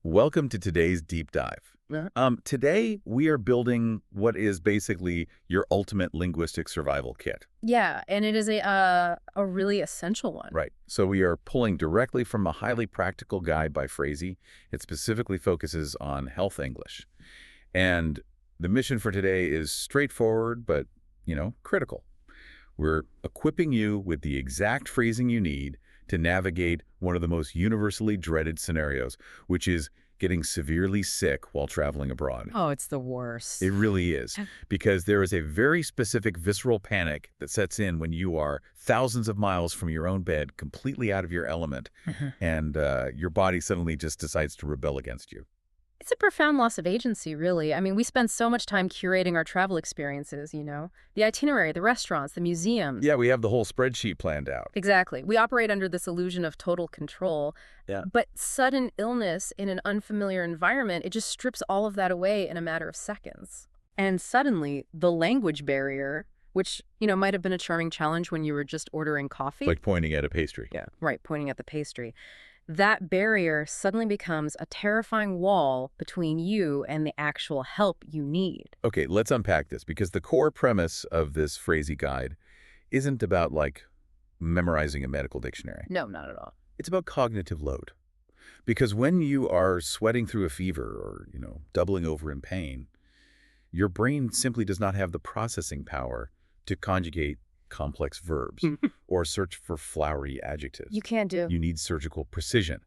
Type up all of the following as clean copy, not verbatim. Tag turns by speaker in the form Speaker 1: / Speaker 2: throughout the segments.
Speaker 1: Welcome to today's deep dive. Today, we are building what is basically your ultimate linguistic survival kit.
Speaker 2: Yeah, and it is a really essential one.
Speaker 1: Right. So we are pulling directly from a highly practical guide by Phrasy. It specifically focuses on health English. And the mission for today is straightforward, but, critical. We're equipping you with the exact phrasing you need to navigate one of the most universally dreaded scenarios, which is getting severely sick while traveling abroad.
Speaker 2: Oh, it's the worst.
Speaker 1: It really is, because there is a very specific visceral panic that sets in when you are thousands of miles from your own bed, completely out of your element, and your body suddenly just decides to rebel against you.
Speaker 2: It's a profound loss of agency, really. I mean, we spend so much time curating our travel experiences, the itinerary, the restaurants, the museums.
Speaker 1: Yeah, we have the whole spreadsheet planned out.
Speaker 2: Exactly. We operate under this illusion of total control.
Speaker 1: Yeah.
Speaker 2: But sudden illness in an unfamiliar environment, it just strips all of that away in a matter of seconds. And suddenly, the language barrier, which, might have been a charming challenge when you were just ordering coffee.
Speaker 1: Like pointing at a pastry.
Speaker 2: Yeah, right, pointing at the pastry. That barrier suddenly becomes a terrifying wall between you and the actual help you need.
Speaker 1: Okay, let's unpack this, because the core premise of this Phrasy guide isn't about, memorizing a medical dictionary.
Speaker 2: No, not at all.
Speaker 1: It's about cognitive load. Because when you are sweating through a fever or, doubling over in pain, your brain simply does not have the processing power to conjugate complex verbs or search for flowery adjectives.
Speaker 2: You can't do.
Speaker 1: You need surgical precision.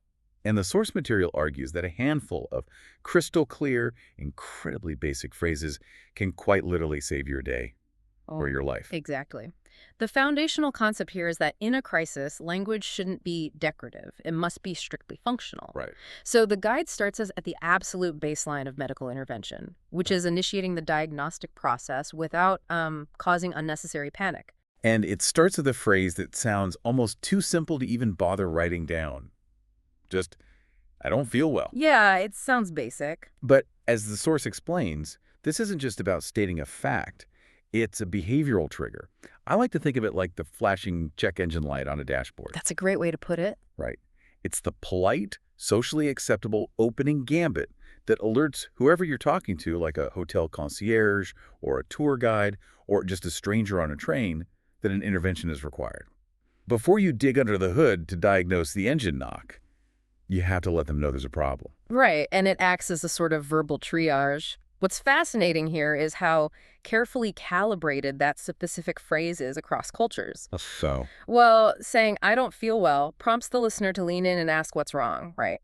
Speaker 1: And the source material argues that a handful of crystal clear, incredibly basic phrases can quite literally save your day or your life.
Speaker 2: Exactly. The foundational concept here is that in a crisis, language shouldn't be decorative. It must be strictly functional.
Speaker 1: Right.
Speaker 2: So the guide starts us at the absolute baseline of medical intervention, which is initiating the diagnostic process without causing unnecessary panic.
Speaker 1: And it starts with a phrase that sounds almost too simple to even bother writing down. Just, I don't feel well.
Speaker 2: Yeah, it sounds basic.
Speaker 1: But as the source explains, this isn't just about stating a fact. It's a behavioral trigger. I like to think of it like the flashing check engine light on a dashboard.
Speaker 2: That's a great way to put it.
Speaker 1: Right. It's the polite, socially acceptable opening gambit that alerts whoever you're talking to, like a hotel concierge or a tour guide or just a stranger on a train, that an intervention is required. Before you dig under the hood to diagnose the engine knock, you have to let them know there's a problem.
Speaker 2: Right, and it acts as a sort of verbal triage. What's fascinating here is how carefully calibrated that specific phrase is across cultures.
Speaker 1: So?
Speaker 2: Well, saying, I don't feel well, prompts the listener to lean in and ask what's wrong, right?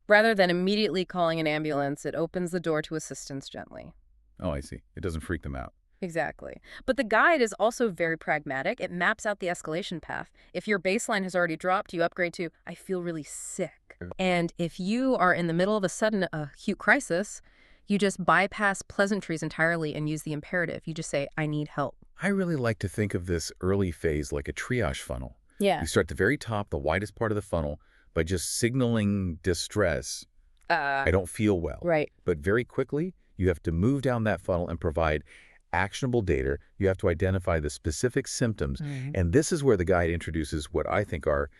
Speaker 2: Rather than immediately calling an ambulance, it opens the door to assistance gently.
Speaker 1: Oh, I see. It doesn't freak them out.
Speaker 2: Exactly. But the guide is also very pragmatic. It maps out the escalation path. If your baseline has already dropped, you upgrade to, I feel really sick. And if you are in the middle of a sudden acute crisis, you just bypass pleasantries entirely and use the imperative. You just say, I need help.
Speaker 1: I really like to think of this early phase like a triage funnel.
Speaker 2: Yeah.
Speaker 1: You start at the very top, the widest part of the funnel, by just signaling distress. I don't feel well.
Speaker 2: Right.
Speaker 1: But very quickly, you have to move down that funnel and provide actionable data. You have to identify the specific symptoms. And this is where the guide introduces what I think are,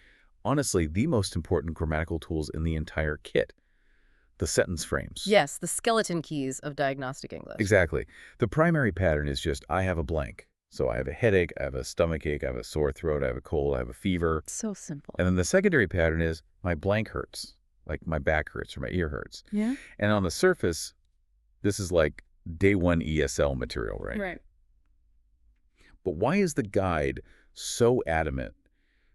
Speaker 1: honestly, the most important grammatical tools in the entire kit. The sentence frames.
Speaker 2: Yes, the skeleton keys of diagnostic English.
Speaker 1: Exactly. The primary pattern is just, I have a blank. So I have a headache, I have a stomachache, I have a sore throat, I have a cold, I have a fever.
Speaker 2: So simple.
Speaker 1: And then the secondary pattern is, my blank hurts. Like my back hurts or my ear hurts.
Speaker 2: Yeah.
Speaker 1: And on the surface, this is like day one ESL material, right?
Speaker 2: Right.
Speaker 1: But why is the guide so adamant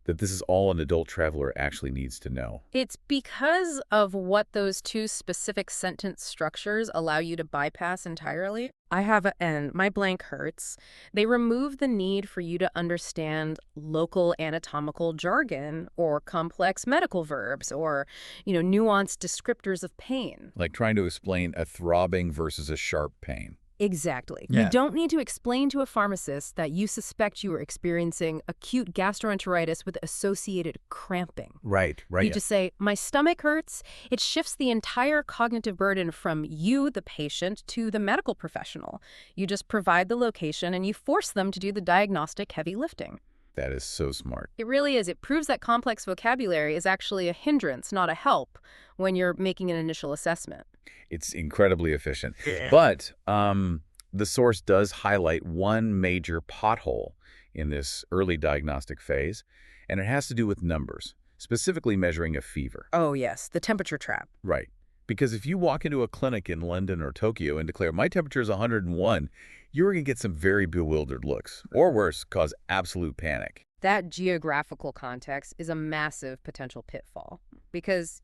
Speaker 1: that this is all an adult traveler actually needs to know?
Speaker 2: It's because of what those two specific sentence structures allow you to bypass entirely. I have my blank hurts. They remove the need for you to understand local anatomical jargon or complex medical verbs or, nuanced descriptors of pain.
Speaker 1: Like trying to explain a throbbing versus a sharp pain.
Speaker 2: Exactly.
Speaker 1: Yeah.
Speaker 2: You don't need to explain to a pharmacist that you suspect you are experiencing acute gastroenteritis with associated cramping.
Speaker 1: Right.
Speaker 2: You just say, my stomach hurts. It shifts the entire cognitive burden from you, the patient, to the medical professional. You just provide the location and you force them to do the diagnostic heavy lifting.
Speaker 1: That is so smart.
Speaker 2: It really is. It proves that complex vocabulary is actually a hindrance, not a help, when you're making an initial assessment.
Speaker 1: It's incredibly efficient. But the source does highlight one major pothole in this early diagnostic phase, and it has to do with numbers, specifically measuring a fever.
Speaker 2: Oh, yes, the temperature trap.
Speaker 1: Right. Because if you walk into a clinic in London or Tokyo and declare, my temperature is 101, you're going to get some very bewildered looks, or worse, cause absolute panic.
Speaker 2: That geographical context is a massive potential pitfall because,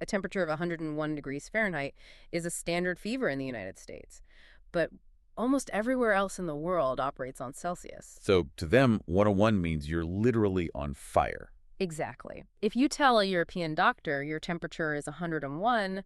Speaker 2: a temperature of 101 degrees Fahrenheit is a standard fever in the United States. But almost everywhere else in the world operates on Celsius.
Speaker 1: So to them, 101 means you're literally on fire.
Speaker 2: Exactly. If you tell a European doctor your temperature is 101,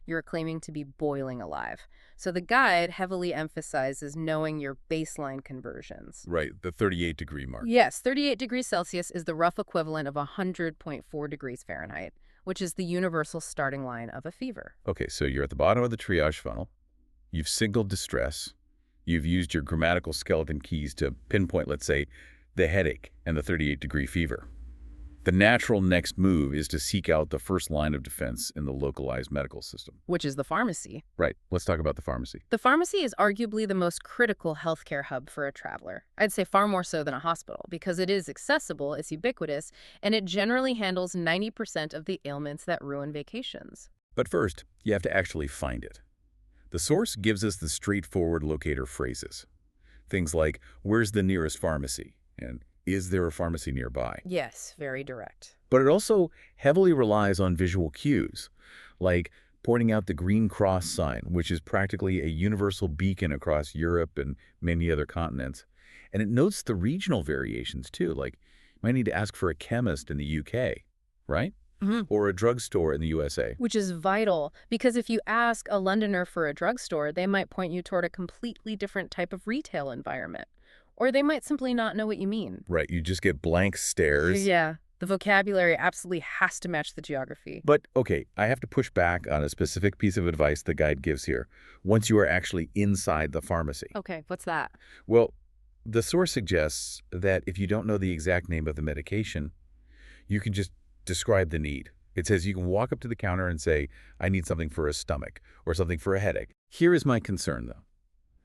Speaker 2: you're claiming to be boiling alive. So the guide heavily emphasizes knowing your baseline conversions.
Speaker 1: Right, the 38-degree mark.
Speaker 2: Yes, 38 degrees Celsius is the rough equivalent of 100.4 degrees Fahrenheit, which is the universal starting line of a fever.
Speaker 1: Okay, so you're at the bottom of the triage funnel. You've signaled distress. You've used your grammatical skeleton keys to pinpoint, let's say, the headache and the 38-degree fever. The natural next move is to seek out the first line of defense in the localized medical system.
Speaker 2: Which is the pharmacy.
Speaker 1: Right. Let's talk about the pharmacy.
Speaker 2: The pharmacy is arguably the most critical healthcare hub for a traveler. I'd say far more so than a hospital because it is accessible, it's ubiquitous, and it generally handles 90% of the ailments that ruin vacations.
Speaker 1: But first, you have to actually find it. The source gives us the straightforward locator phrases. Things like, where's the nearest pharmacy? And is there a pharmacy nearby?
Speaker 2: Yes, very direct.
Speaker 1: But it also heavily relies on visual cues, like pointing out the green cross sign, which is practically a universal beacon across Europe and many other continents. And it notes the regional variations, too, like you might need to ask for a chemist in the UK, right? Or a drugstore in the USA.
Speaker 2: Which is vital, because if you ask a Londoner for a drugstore, they might point you toward a completely different type of retail environment. Or they might simply not know what you mean.
Speaker 1: Right, you just get blank stares.
Speaker 2: Yeah, the vocabulary absolutely has to match the geography.
Speaker 1: But, okay, I have to push back on a specific piece of advice the guide gives here, once you are actually inside the pharmacy.
Speaker 2: Okay, what's that?
Speaker 1: Well, the source suggests that if you don't know the exact name of the medication, you can just describe the need. It says you can walk up to the counter and say, I need something for a stomach or something for a headache. Here is my concern, though.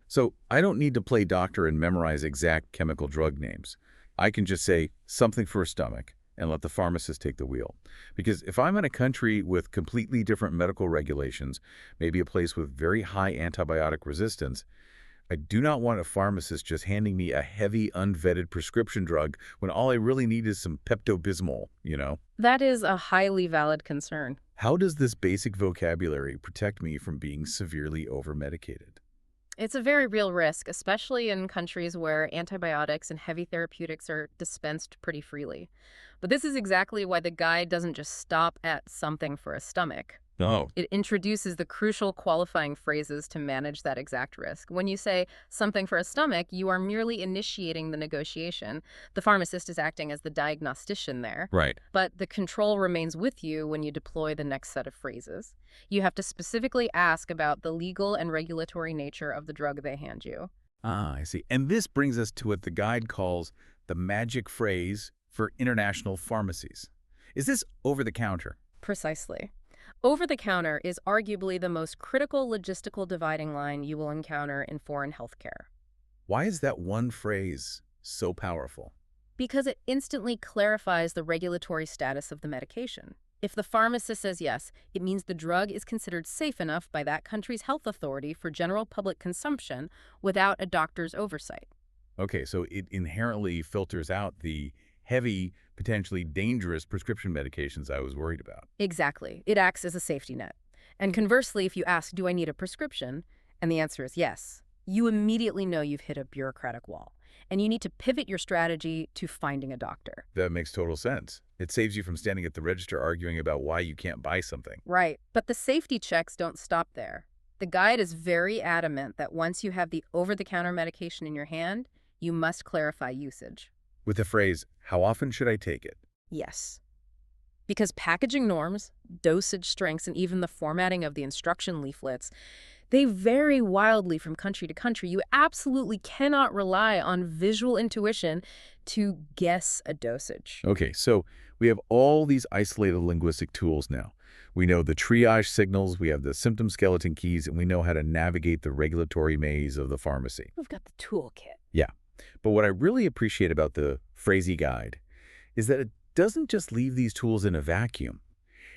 Speaker 1: So I don't need to play doctor and memorize exact chemical drug names. I can just say something for a stomach and let the pharmacist take the wheel. Because if I'm in a country with completely different medical regulations, maybe a place with very high antibiotic resistance, I do not want a pharmacist just handing me a heavy, unvetted prescription drug when all I really need is some Pepto-Bismol,
Speaker 2: That is a highly valid concern.
Speaker 1: How does this basic vocabulary protect me from being severely over-medicated?
Speaker 2: It's a very real risk, especially in countries where antibiotics and heavy therapeutics are dispensed pretty freely. But this is exactly why the guide doesn't just stop at something for a stomach.
Speaker 1: No.
Speaker 2: It introduces the crucial qualifying phrases to manage that exact risk. When you say something for a stomach, you are merely initiating the negotiation. The pharmacist is acting as the diagnostician there.
Speaker 1: Right.
Speaker 2: But the control remains with you when you deploy the next set of phrases. You have to specifically ask about the legal and regulatory nature of the drug they hand you.
Speaker 1: Ah, I see. And this brings us to what the guide calls the magic phrase for international pharmacies. Is this over-the-counter?
Speaker 2: Precisely. Over-the-counter is arguably the most critical logistical dividing line you will encounter in foreign healthcare.
Speaker 1: Why is that one phrase so powerful?
Speaker 2: Because it instantly clarifies the regulatory status of the medication. If the pharmacist says yes, it means the drug is considered safe enough by that country's health authority for general public consumption without a doctor's oversight.
Speaker 1: Okay, so it inherently filters out the heavy, potentially dangerous prescription medications I was worried about.
Speaker 2: Exactly. It acts as a safety net. And conversely, if you ask, do I need a prescription? And the answer is yes, you immediately know you've hit a bureaucratic wall. And you need to pivot your strategy to finding a doctor.
Speaker 1: That makes total sense. It saves you from standing at the register arguing about why you can't buy something.
Speaker 2: Right. But the safety checks don't stop there. The guide is very adamant that once you have the over-the-counter medication in your hand, you must clarify usage.
Speaker 1: With the phrase, how often should I take it?
Speaker 2: Yes. Because packaging norms, dosage strengths, and even the formatting of the instruction leaflets, they vary wildly from country to country. You absolutely cannot rely on visual intuition to guess a dosage.
Speaker 1: Okay, so we have all these isolated linguistic tools now. We know the triage signals, we have the symptom skeleton keys, and we know how to navigate the regulatory maze of the pharmacy.
Speaker 2: We've got the toolkit.
Speaker 1: Yeah, but what I really appreciate about the Phrasy guide is that it doesn't just leave these tools in a vacuum.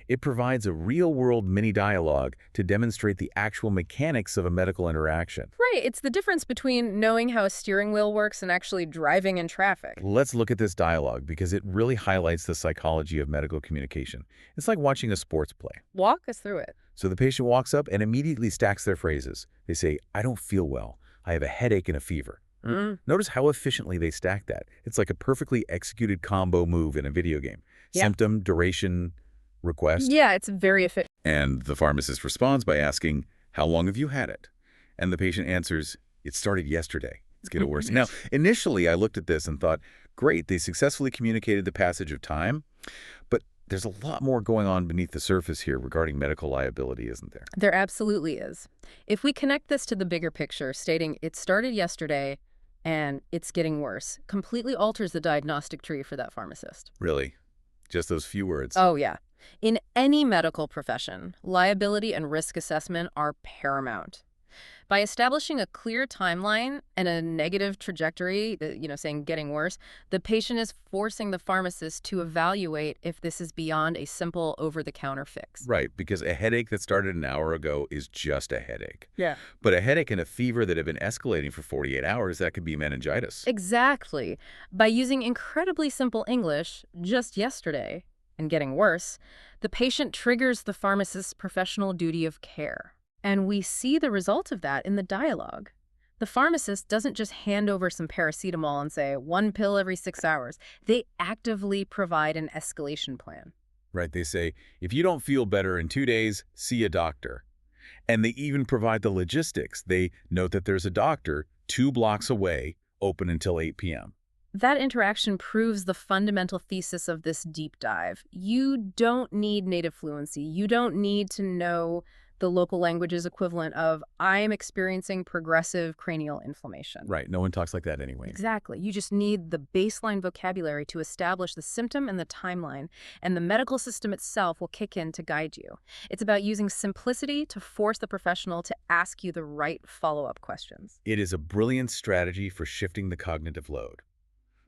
Speaker 1: It provides a real-world mini-dialogue to demonstrate the actual mechanics of a medical interaction.
Speaker 2: Right, it's the difference between knowing how a steering wheel works and actually driving in traffic.
Speaker 1: Let's look at this dialogue because it really highlights the psychology of medical communication. It's like watching a sports play.
Speaker 2: Walk us through it.
Speaker 1: So the patient walks up and immediately stacks their phrases. They say, I don't feel well. I have a headache and a fever. Notice how efficiently they stack that. It's like a perfectly executed combo move in a video game.
Speaker 2: Yeah.
Speaker 1: Symptom, duration, request.
Speaker 2: Yeah, it's very efficient.
Speaker 1: And the pharmacist responds by asking, how long have you had it? And the patient answers, it started yesterday. It's getting worse. Now, initially, I looked at this and thought, great, they successfully communicated the passage of time. But there's a lot more going on beneath the surface here regarding medical liability, isn't there?
Speaker 2: There absolutely is. If we connect this to the bigger picture, stating it started yesterday and it's getting worse, completely alters the diagnostic tree for that pharmacist.
Speaker 1: Really? Just those few words?
Speaker 2: Oh, yeah. In any medical profession, liability and risk assessment are paramount. By establishing a clear timeline and a negative trajectory, saying getting worse, the patient is forcing the pharmacist to evaluate if this is beyond a simple over-the-counter fix.
Speaker 1: Right, because a headache that started an hour ago is just a headache.
Speaker 2: Yeah.
Speaker 1: But a headache and a fever that have been escalating for 48 hours, that could be meningitis.
Speaker 2: Exactly. By using incredibly simple English, just yesterday, and getting worse, the patient triggers the pharmacist's professional duty of care. And we see the result of that in the dialogue. The pharmacist doesn't just hand over some paracetamol and say, 1 pill every 6 hours. They actively provide an escalation plan.
Speaker 1: Right, they say, if you don't feel better in 2 days, see a doctor. And they even provide the logistics. They note that there's a doctor 2 blocks away, open until 8 p.m.
Speaker 2: That interaction proves the fundamental thesis of this deep dive. You don't need native fluency. You don't need to know the local language's equivalent of, I am experiencing progressive cranial inflammation.
Speaker 1: Right, no one talks like that anyway.
Speaker 2: Exactly. You just need the baseline vocabulary to establish the symptom and the timeline, and the medical system itself will kick in to guide you. It's about using simplicity to force the professional to ask you the right follow-up questions.
Speaker 1: It is a brilliant strategy for shifting the cognitive load.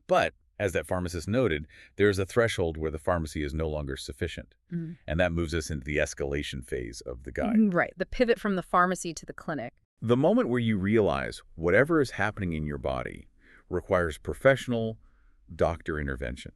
Speaker 1: But, as that pharmacist noted, there is a threshold where the pharmacy is no longer sufficient. And that moves us into the escalation phase of the guide.
Speaker 2: Right, the pivot from the pharmacy to the clinic.
Speaker 1: The moment where you realize whatever is happening in your body requires professional doctor intervention.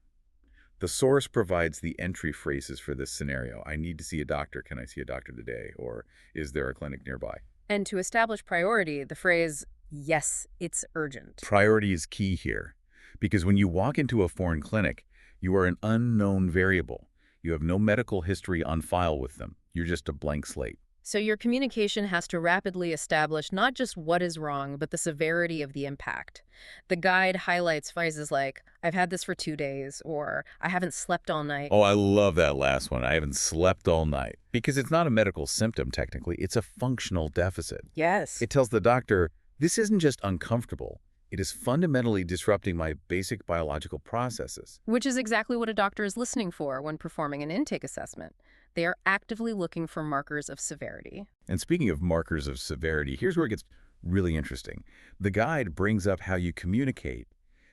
Speaker 1: The source provides the entry phrases for this scenario. I need to see a doctor. Can I see a doctor today? Or is there a clinic nearby?
Speaker 2: And to establish priority, the phrase, yes, it's urgent.
Speaker 1: Priority is key here. Because when you walk into a foreign clinic, you are an unknown variable. You have no medical history on file with them. You're just a blank slate.
Speaker 2: So your communication has to rapidly establish not just what is wrong, but the severity of the impact. The guide highlights phrases like, I've had this for 2 days, or I haven't slept all night.
Speaker 1: Oh, I love that last one. I haven't slept all night. Because it's not a medical symptom, technically. It's a functional deficit.
Speaker 2: Yes.
Speaker 1: It tells the doctor, this isn't just uncomfortable. It is fundamentally disrupting my basic biological processes.
Speaker 2: Which is exactly what a doctor is listening for when performing an intake assessment. They are actively looking for markers of severity.
Speaker 1: And speaking of markers of severity, here's where it gets really interesting. The guide brings up how you communicate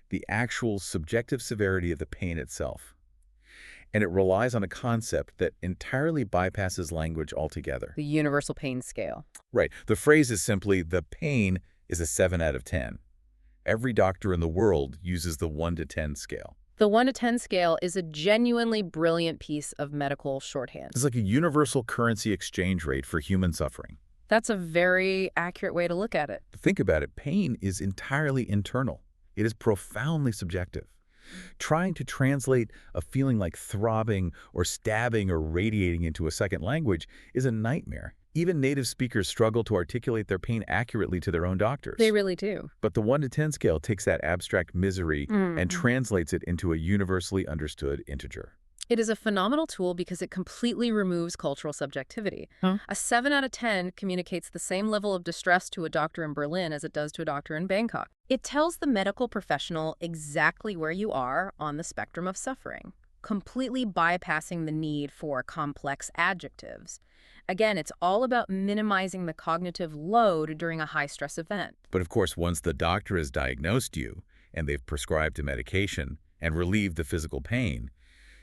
Speaker 1: the actual subjective severity of the pain itself. And it relies on a concept that entirely bypasses language altogether.
Speaker 2: The universal pain scale.
Speaker 1: Right. The phrase is simply, the pain is a 7 out of 10. Every doctor in the world uses the 1 to 10 scale.
Speaker 2: The 1 to 10 scale is a genuinely brilliant piece of medical shorthand.
Speaker 1: It's like a universal currency exchange rate for human suffering.
Speaker 2: That's a very accurate way to look at it.
Speaker 1: Think about it. Pain is entirely internal. It is profoundly subjective. Trying to translate a feeling like throbbing or stabbing or radiating into a second language is a nightmare. Even native speakers struggle to articulate their pain accurately to their own doctors.
Speaker 2: They really do.
Speaker 1: But the 1 to 10 scale takes that abstract misery and translates it into a universally understood integer.
Speaker 2: It is a phenomenal tool because it completely removes cultural subjectivity.
Speaker 1: Huh?
Speaker 2: A 7 out of 10 communicates the same level of distress to a doctor in Berlin as it does to a doctor in Bangkok. It tells the medical professional exactly where you are on the spectrum of suffering, completely bypassing the need for complex adjectives. Again, it's all about minimizing the cognitive load during a high-stress event.
Speaker 1: But of course, once the doctor has diagnosed you and they've prescribed a medication and relieved the physical pain,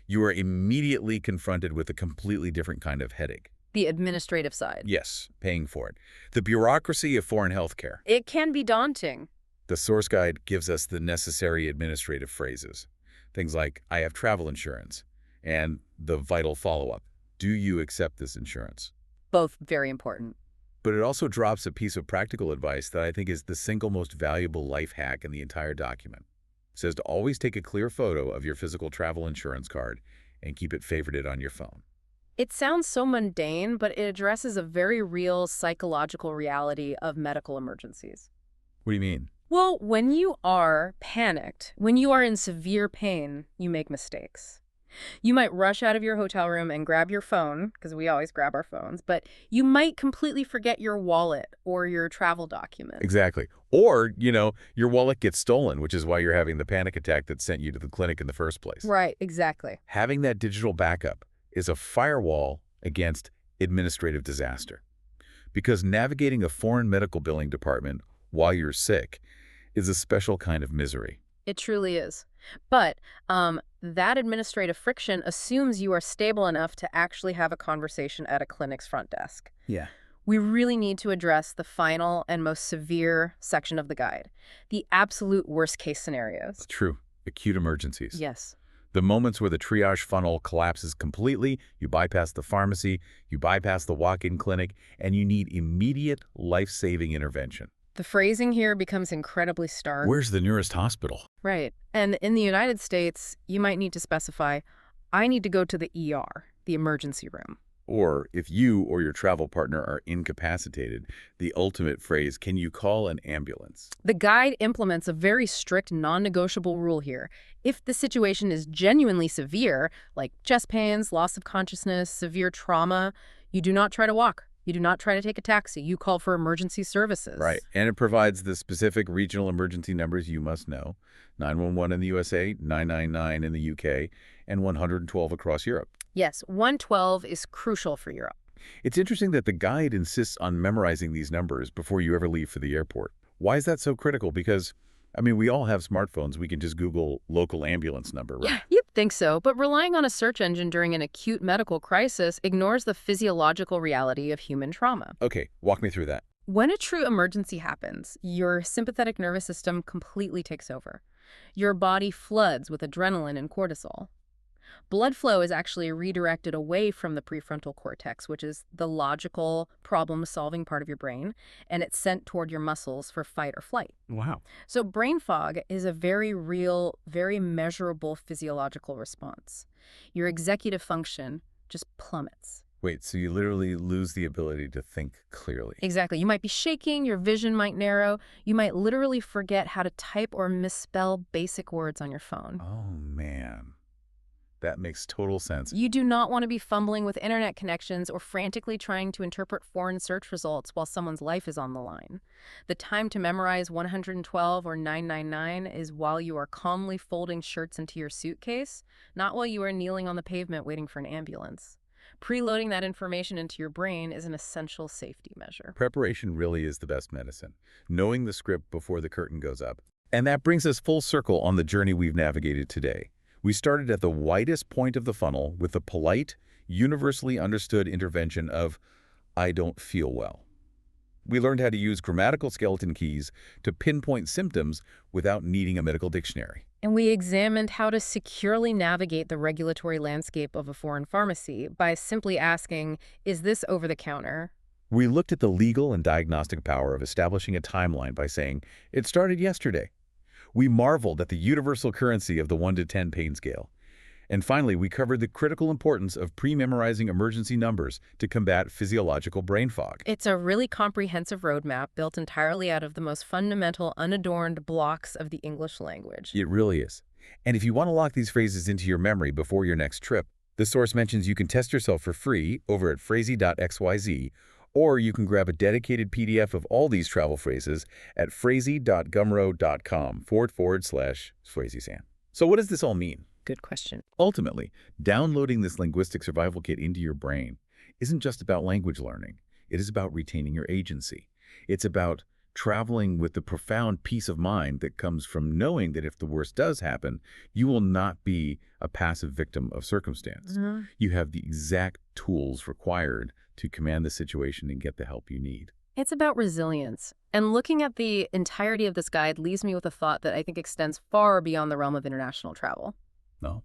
Speaker 1: you are immediately confronted with a completely different kind of headache.
Speaker 2: The administrative side.
Speaker 1: Yes, paying for it. The bureaucracy of foreign healthcare.
Speaker 2: It can be daunting.
Speaker 1: The source guide gives us the necessary administrative phrases. Things like, I have travel insurance, and the vital follow-up. Do you accept this insurance?
Speaker 2: Both very important.
Speaker 1: But it also drops a piece of practical advice that I think is the single most valuable life hack in the entire document. It says to always take a clear photo of your physical travel insurance card and keep it favorited on your phone.
Speaker 2: It sounds so mundane, but it addresses a very real psychological reality of medical emergencies.
Speaker 1: What do you mean?
Speaker 2: Well, when you are panicked, when you are in severe pain, you make mistakes. You might rush out of your hotel room and grab your phone, because we always grab our phones, but you might completely forget your wallet or your travel document.
Speaker 1: Exactly. Or, your wallet gets stolen, which is why you're having the panic attack that sent you to the clinic in the first place.
Speaker 2: Right, exactly.
Speaker 1: Having that digital backup is a firewall against administrative disaster. Because navigating a foreign medical billing department while you're sick is a special kind of misery.
Speaker 2: It truly is. But that administrative friction assumes you are stable enough to actually have a conversation at a clinic's front desk.
Speaker 1: Yeah.
Speaker 2: We really need to address the final and most severe section of the guide, the absolute worst-case scenarios.
Speaker 1: It's true. Acute emergencies.
Speaker 2: Yes.
Speaker 1: The moments where the triage funnel collapses completely, you bypass the pharmacy, you bypass the walk-in clinic, and you need immediate life-saving intervention.
Speaker 2: The phrasing here becomes incredibly stark.
Speaker 1: Where's the nearest hospital?
Speaker 2: Right. And in the United States, you might need to specify, I need to go to the ER, the emergency room.
Speaker 1: Or if you or your travel partner are incapacitated, the ultimate phrase, can you call an ambulance?
Speaker 2: The guide implements a very strict non-negotiable rule here. If the situation is genuinely severe, like chest pains, loss of consciousness, severe trauma, you do not try to walk. You do not try to take a taxi. You call for emergency services.
Speaker 1: Right. And it provides the specific regional emergency numbers you must know. 911 in the USA, 999 in the UK, and 112 across Europe.
Speaker 2: Yes, 112 is crucial for Europe.
Speaker 1: It's interesting that the guide insists on memorizing these numbers before you ever leave for the airport. Why is that so critical? Because, we all have smartphones. We can just Google local ambulance number, right?
Speaker 2: Yeah, you'd think so, but relying on a search engine during an acute medical crisis ignores the physiological reality of human trauma.
Speaker 1: Okay, walk me through that.
Speaker 2: When a true emergency happens, your sympathetic nervous system completely takes over. Your body floods with adrenaline and cortisol. Blood flow is actually redirected away from the prefrontal cortex, which is the logical, problem-solving part of your brain, and it's sent toward your muscles for fight or flight.
Speaker 1: Wow.
Speaker 2: So brain fog is a very real, very measurable physiological response. Your executive function just plummets.
Speaker 1: Wait, so you literally lose the ability to think clearly?
Speaker 2: Exactly. You might be shaking, your vision might narrow, you might literally forget how to type or misspell basic words on your phone.
Speaker 1: Oh, man. That makes total sense.
Speaker 2: You do not want to be fumbling with internet connections or frantically trying to interpret foreign search results while someone's life is on the line. The time to memorize 112 or 999 is while you are calmly folding shirts into your suitcase, not while you are kneeling on the pavement waiting for an ambulance. Preloading that information into your brain is an essential safety measure.
Speaker 1: Preparation really is the best medicine. Knowing the script before the curtain goes up. And that brings us full circle on the journey we've navigated today. We started at the widest point of the funnel with the polite, universally understood intervention of, I don't feel well. We learned how to use grammatical skeleton keys to pinpoint symptoms without needing a medical dictionary.
Speaker 2: And we examined how to securely navigate the regulatory landscape of a foreign pharmacy by simply asking, is this over the counter?
Speaker 1: We looked at the legal and diagnostic power of establishing a timeline by saying, it started yesterday. We marveled at the universal currency of the 1 to 10 pain scale. And finally, we covered the critical importance of pre-memorizing emergency numbers to combat physiological brain fog.
Speaker 2: It's a really comprehensive roadmap built entirely out of the most fundamental, unadorned blocks of the English language.
Speaker 1: It really is. And if you want to lock these phrases into your memory before your next trip, The source mentions you can test yourself for free over at phrasy.xyz, or you can grab a dedicated PDF of all these travel phrases at phrasy.gumroad.com/phrasysan. So what does this all mean?
Speaker 2: Good question.
Speaker 1: Ultimately, downloading this linguistic survival kit into your brain isn't just about language learning. It is about retaining your agency. It's about traveling with the profound peace of mind that comes from knowing that if the worst does happen, you will not be a passive victim of circumstance. You have the exact tools required to command the situation and get the help you need.
Speaker 2: It's about resilience. And looking at the entirety of this guide leaves me with a thought that I think extends far beyond the realm of international travel.
Speaker 1: No?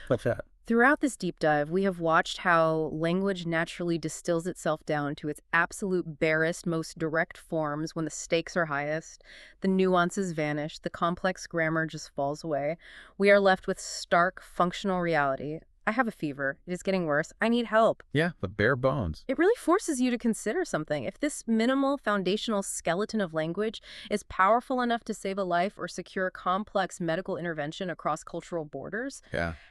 Speaker 1: What's that?
Speaker 2: Throughout this deep dive, we have watched how language naturally distills itself down to its absolute barest, most direct forms when the stakes are highest, the nuances vanish, the complex grammar just falls away. We are left with stark, functional reality. I have a fever. It is getting worse. I need help.
Speaker 1: Yeah, the bare bones.
Speaker 2: It really forces you to consider something. If this minimal foundational skeleton of language is powerful enough to save a life or secure complex medical intervention across cultural borders,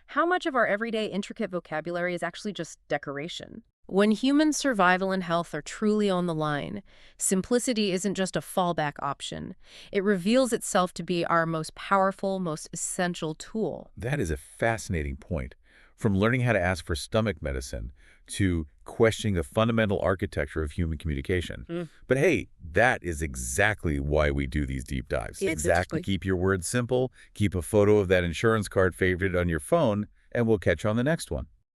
Speaker 2: how much of our everyday intricate vocabulary is actually just decoration? When human survival and health are truly on the line, simplicity isn't just a fallback option. It reveals itself to be our most powerful, most essential tool.
Speaker 1: That is a fascinating point. From learning how to ask for stomach medicine to questioning the fundamental architecture of human communication. But hey, that is exactly why we do these deep dives.
Speaker 2: Exactly.
Speaker 1: Keep your words simple, keep a photo of that insurance card favorite on your phone, and we'll catch you on the next one.